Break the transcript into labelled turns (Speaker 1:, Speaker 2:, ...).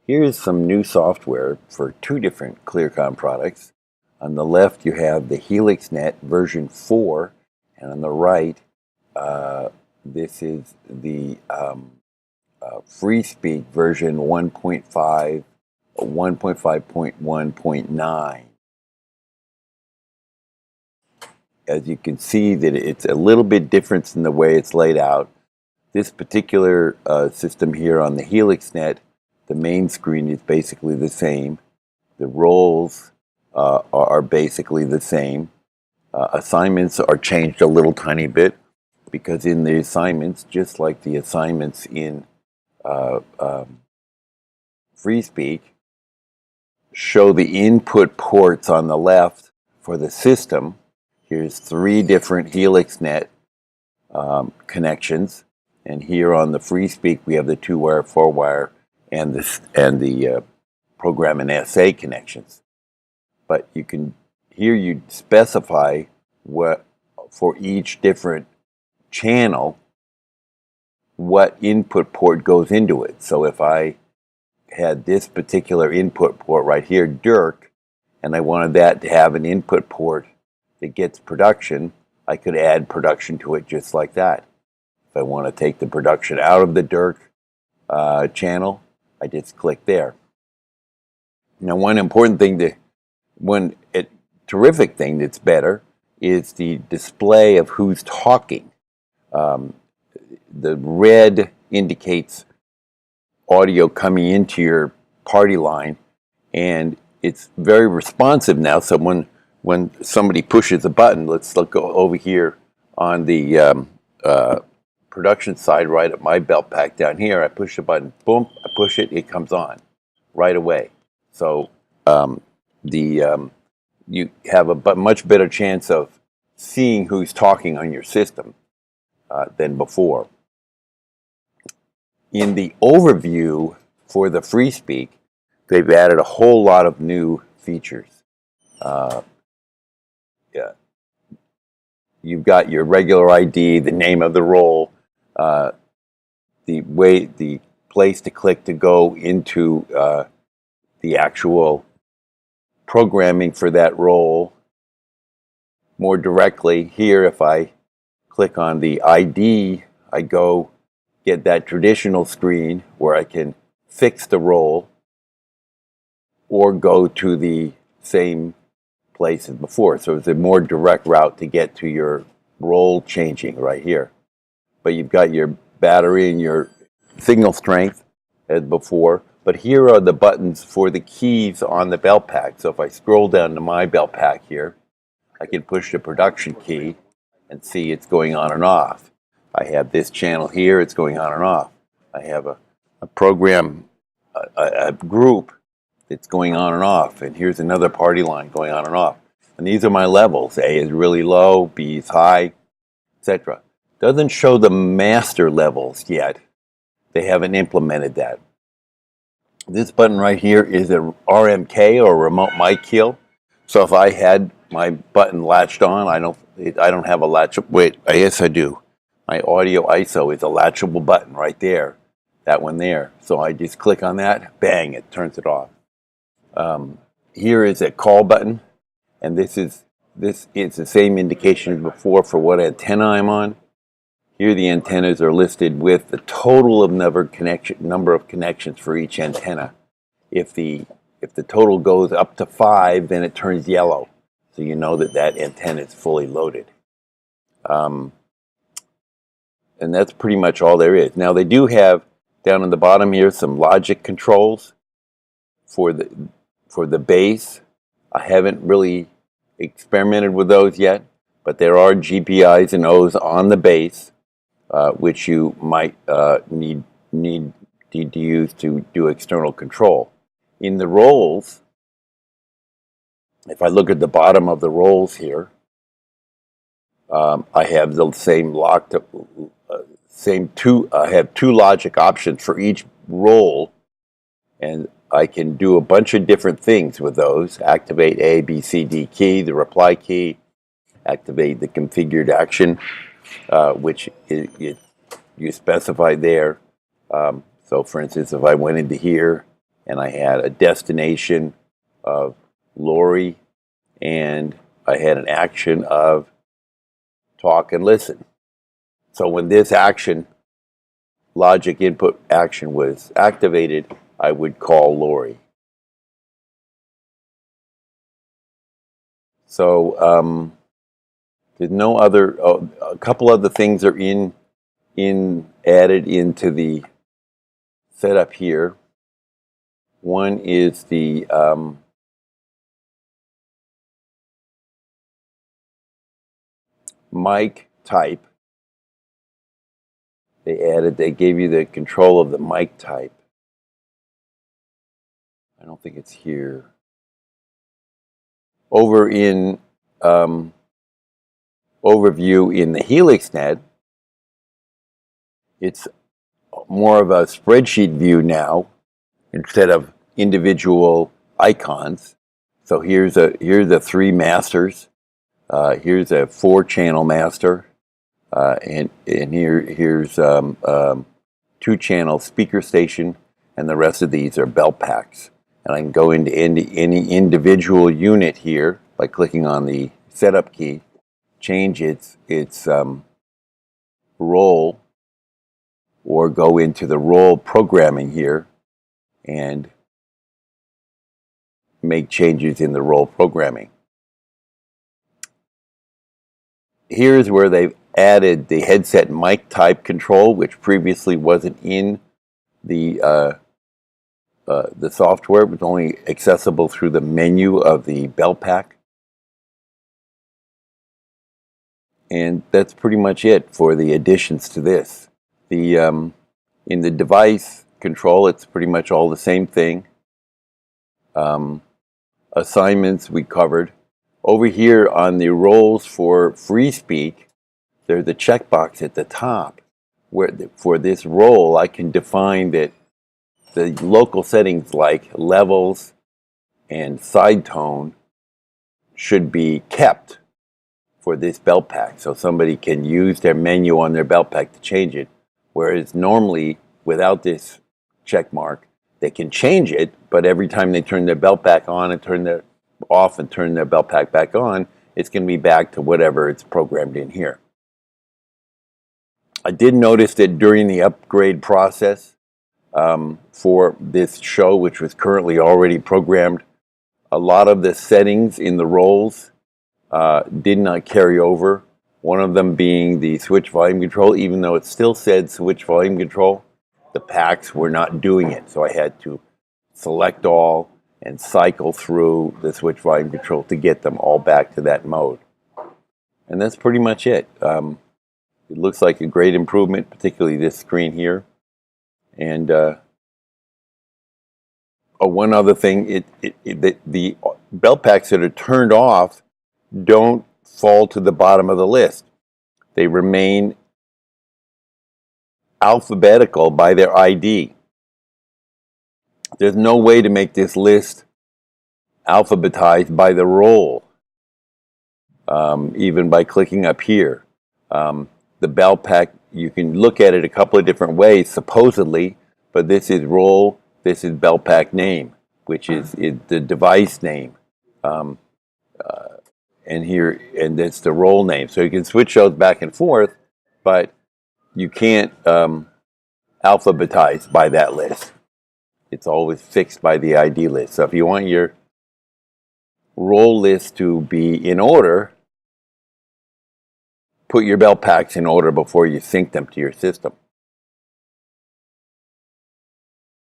Speaker 1: Here's some new software for two different ClearCom products. On the left, you have the Helixnet version 4, and on the right, this is the Freespeak version 1.5, 1.5.1.9. As you can see, that it's a little bit different in the way it's laid out. This particular system here on the Helixnet, the main screen is basically the same. The roles are basically the same. Assignments are changed a little tiny bit because in the assignments, just like the assignments in Freespeak, show the input ports on the left for the system. Here's 3 different Helixnet connections, and here on the Freespeak we have the 2-wire, 4-wire, and the program and SA connections. But you can here you specify what for each different channel what input port goes into it. So if I had this particular input port right here, Dirk, and I wanted that to have an input port that gets production, I could add production to it just like that. If I want to take the production out of the Dirk channel, I just click there. Now, one terrific thing that's better is the display of who's talking. The red indicates audio coming into your party line, and it's very responsive now. So when somebody pushes a button, let's look over here on the production side, right at my belt pack down here, I push the button, boom, I push it, it comes on right away. So you have a much better chance of seeing who's talking on your system than before. In the overview for the Freespeak, they've added a whole lot of new features. You've got your regular ID, the name of the role, the place to click to go into the actual programming for that role. More directly here, if I click on the ID, I go get that traditional screen where I can fix the role or go to the same place as before. So it's a more direct route to get to your role changing right here. But you've got your battery and your signal strength as before. But here are the buttons for the keys on the belt pack. So if I scroll down to my belt pack here, I can push the production key and see it's going on and off. I have this channel here, it's going on and off. I have a program, a group that's going on and off. And here's another party line going on and off. And these are my levels. A is really low, B is high, etc. Doesn't show the master levels yet. They haven't implemented that. This button right here is a RMK, or remote mic kill. So if I had my button latched on, I don't have a latch. Wait, yes I do. My audio ISO is a latchable button right there. That one there. So I just click on that, bang, it turns it off. Here is a call button, and this is the same indication as before for what antenna I'm on. Here the antennas are listed with the total of number of connections for each antenna. If the total goes up to 5, then it turns yellow, so you know that antenna is fully loaded. And that's pretty much all there is. Now they do have down on the bottom here some logic controls for the base. I haven't really experimented with those yet, but there are GPIs and O's on the base, which you might need to use to do external control. In the roles, if I look at the bottom of the roles here, I have the same I have 2 logic options for each role, and I can do a bunch of different things with those. Activate A, B, C, D key, the reply key, activate the configured action, which you specify there. So for instance, if I went into here and I had a destination of Lori, and I had an action of talk and listen. So when this action, logic input action, was activated, I would call Lori. So there's no other. A couple other things are added into the setup here. One is the mic type. They gave you the control of the mic type. I don't think it's here. Over in overview in the Helixnet, it's more of a spreadsheet view now instead of individual icons. So here's the 3 masters. Here's a 4-channel master, and here's 2-channel speaker station, and the rest of these are belt packs. And I can go into any individual unit here by clicking on the setup key, change its role, or go into the role programming here and make changes in the role programming. Here's where they've added the headset mic type control, which previously wasn't in the software. It was only accessible through the menu of the belt pack. And that's pretty much it for the additions to this. In the device control, it's pretty much all the same thing. Assignments we covered. Over here on the roles for Freespeak, there's a checkbox at the top where for this role I can define that the local settings like levels and side tone should be kept for this belt pack, so somebody can use their menu on their belt pack to change it, whereas normally without this check mark they can change it, but every time they turn their belt pack on and turn their off and turn their belt pack back on, it's going to be back to whatever it's programmed in here. I did notice that during the upgrade process for this show, which was currently already programmed, a lot of the settings in the roles did not carry over. One of them being the switch volume control. Even though it still said switch volume control, the packs were not doing it. So I had to select all and cycle through the switch volume control to get them all back to that mode. And that's pretty much it. It looks like a great improvement, particularly this screen here. And one other thing, the belt packs that are turned off don't fall to the bottom of the list. They remain alphabetical by their ID. There's no way to make this list alphabetized by the role, even by clicking up here. The belt pack, you can look at it a couple of different ways, supposedly, but this is role, this is belt pack name, which is the device name. And that's the role name. So you can switch those back and forth, but you can't alphabetize by that list. It's always fixed by the ID list. So if you want your role list to be in order, put your belt packs in order before you sync them to your system.